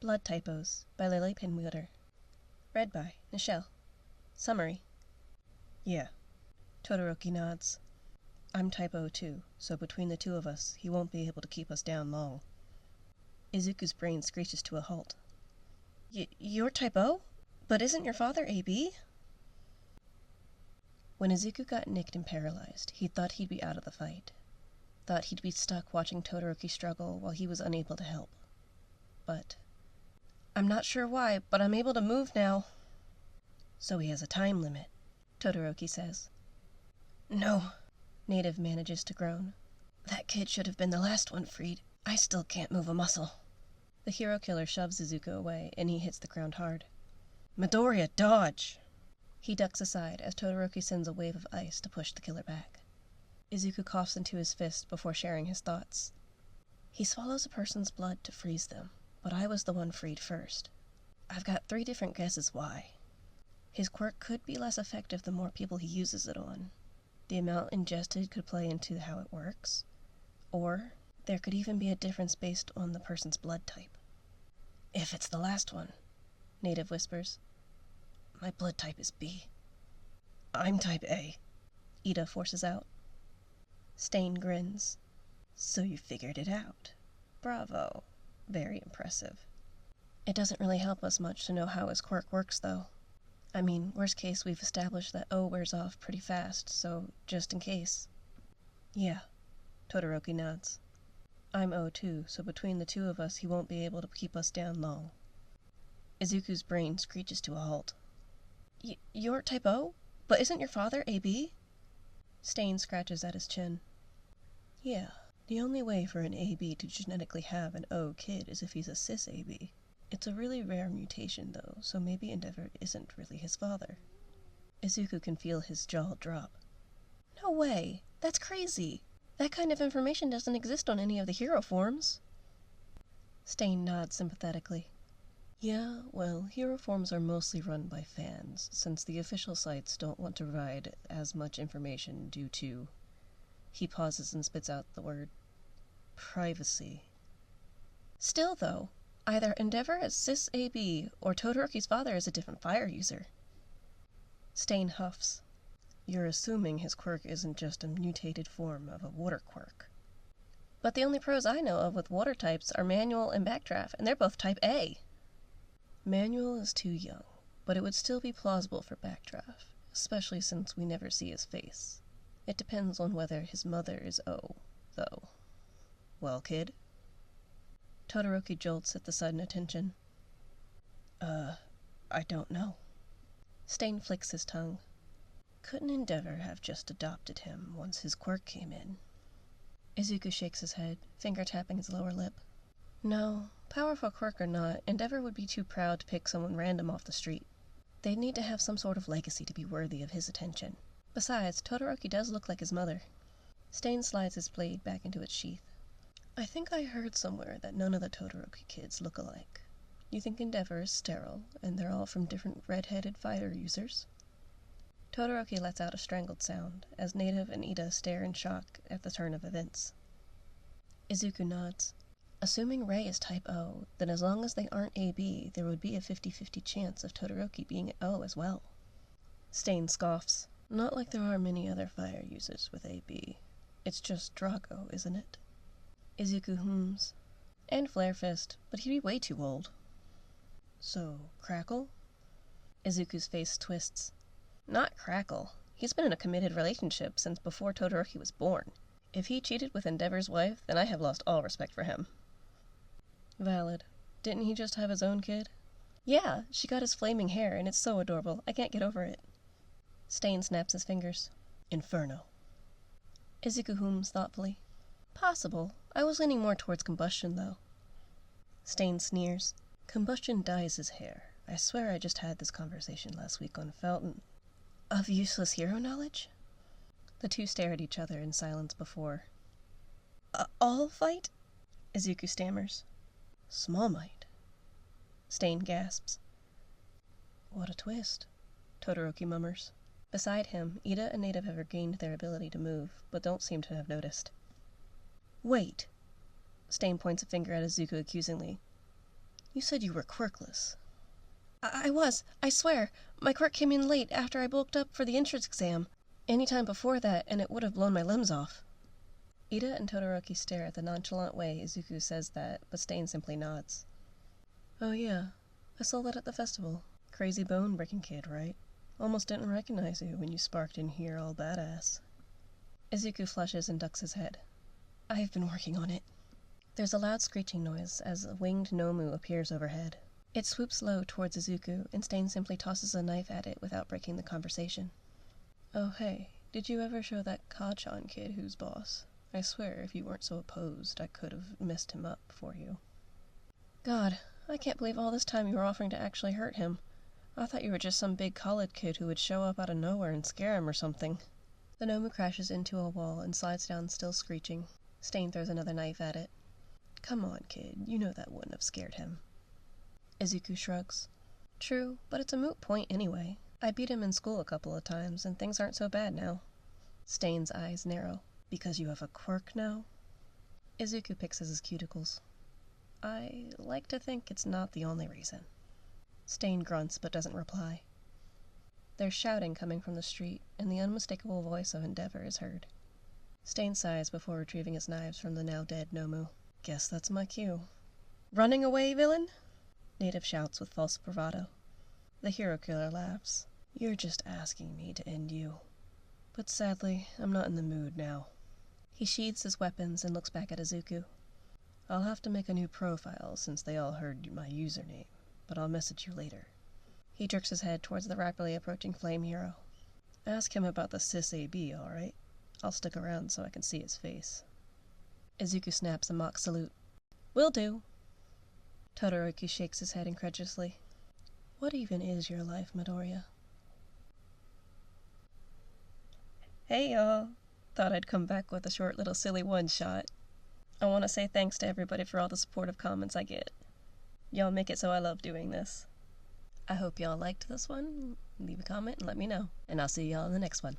Blood Typos by Lily Pinwheeler. Read by Niche-lle. Summary. Yeah. Todoroki nods. I'm type O too, so between the two of us, he won't be able to keep us down long. Izuku's brain screeches to a halt. You're type O? But isn't your father AB? When Izuku got nicked and paralyzed, he thought he'd be out of the fight. Thought he'd be stuck watching Todoroki struggle while he was unable to help. But I'm not sure why, but I'm able to move now. So he has a time limit, Todoroki says. No, Native manages to groan. That kid should have been the last one freed. I still can't move a muscle. The hero killer shoves Izuku away, and he hits the ground hard. Midoriya, dodge! He ducks aside as Todoroki sends a wave of ice to push the killer back. Izuku coughs into his fist before sharing his thoughts. He swallows a person's blood to freeze them, but I was the one freed first. I've got 3 different guesses why. His quirk could be less effective the more people he uses it on. The amount ingested could play into how it works. Or there could even be a difference based on the person's blood type. If it's the last one, Native whispers. My blood type is B. I'm type A, Ida forces out. Stain grins. So you figured it out. Bravo. Very impressive. It doesn't really help us much to know how his quirk works, though. I mean, worst case, we've established that O wears off pretty fast, so just in case. Yeah, Todoroki nods. I'm O too, so between the two of us, he won't be able to keep us down long. Izuku's brain screeches to a halt. You're type O? But isn't your father AB? Stain scratches at his chin. Yeah, the only way for an AB to genetically have an O kid is if he's a cis AB. It's a really rare mutation though, so maybe Endeavor isn't really his father. Izuku can feel his jaw drop. No way! That's crazy! That kind of information doesn't exist on any of the hero forms. Stain nods sympathetically. Yeah, well, hero forms are mostly run by fans, since the official sites don't want to provide as much information due to... He pauses and spits out the word privacy. Still though, either Endeavor is cis AB or Todoroki's father is a different fire user. Stain huffs. You're assuming his quirk isn't just a mutated form of a water quirk. But the only pros I know of with water types are Manual and Backdraft, and they're both type A. Manual is too young, but it would still be plausible for Backdraft, especially since we never see his face. It depends on whether his mother is O, though. Well, kid? Todoroki jolts at the sudden attention. I don't know. Stain flicks his tongue. Couldn't Endeavor have just adopted him once his quirk came in? Izuku shakes his head, finger tapping his lower lip. No, powerful quirk or not, Endeavor would be too proud to pick someone random off the street. They'd need to have some sort of legacy to be worthy of his attention. Besides, Todoroki does look like his mother. Stain slides his blade back into its sheath. I think I heard somewhere that none of the Todoroki kids look alike. You think Endeavor is sterile, and they're all from different red-headed fire users? Todoroki lets out a strangled sound, as Native and Ida stare in shock at the turn of events. Izuku nods. Assuming Rei is type O, then as long as they aren't AB, there would be a 50-50 chance of Todoroki being O as well. Stain scoffs. Not like there are many other fire users with AB. It's just Drago, isn't it? Izuku hums. And Flare Fist, but he'd be way too old. So, Crackle? Izuku's face twists. Not Crackle. He's been in a committed relationship since before Todoroki was born. If he cheated with Endeavor's wife, then I have lost all respect for him. Valid. Didn't he just have his own kid? Yeah, she got his flaming hair, and it's so adorable. I can't get over it. Stain snaps his fingers. Inferno. Izuku hums thoughtfully. Possible. I was leaning more towards combustion, though. Stain sneers. Combustion dyes his hair. I swear I just had this conversation last week on Felton. Of useless hero knowledge? The two stare at each other in silence before. All fight? Izuku stammers. Small Might. Stain gasps. What a twist, Todoroki mummers. Beside him, Ida and Native have regained their ability to move, but don't seem to have noticed. Wait! Stain points a finger at Izuku accusingly. You said you were quirkless. I was, I swear. My quirk came in late after I bulked up for the entrance exam. Any time before that, and it would have blown my limbs off. Ida and Todoroki stare at the nonchalant way Izuku says that, but Stain simply nods. Oh yeah, I saw that at the festival. Crazy bone-breaking kid, right? Almost didn't recognize you when you sparked in here all badass. Izuku flushes and ducks his head. I have been working on it. There's a loud screeching noise as a winged Nomu appears overhead. It swoops low towards Izuku, and Stain simply tosses a knife at it without breaking the conversation. Oh hey, did you ever show that Kachan kid who's boss? I swear, if you weren't so opposed, I could have messed him up for you. God, I can't believe all this time you were offering to actually hurt him. I thought you were just some big college kid who would show up out of nowhere and scare him or something. The Nomu crashes into a wall and slides down, still screeching. Stain throws another knife at it. Come on, kid, you know that wouldn't have scared him. Izuku shrugs. True, but it's a moot point anyway. I beat him in school a couple of times, and things aren't so bad now. Stain's eyes narrow. Because you have a quirk now? Izuku picks at his cuticles. I like to think it's not the only reason. Stain grunts but doesn't reply. There's shouting coming from the street, and the unmistakable voice of Endeavor is heard. Stain sighs before retrieving his knives from the now dead Nomu. Guess that's my cue. Running away, villain? Native shouts with false bravado. The hero killer laughs. You're just asking me to end you. But sadly, I'm not in the mood now. He sheathes his weapons and looks back at Izuku. I'll have to make a new profile since they all heard my username, but I'll message you later. He jerks his head towards the rapidly approaching flame hero. Ask him about the Sis AB, alright? I'll stick around so I can see his face. Izuku snaps a mock salute. Will do. Todoroki shakes his head incredulously. What even is your life, Midoriya? Hey y'all! Thought I'd come back with a short little silly one-shot. I want to say thanks to everybody for all the supportive comments I get. Y'all make it so I love doing this. I hope y'all liked this one. Leave a comment and let me know. And I'll see y'all in the next one.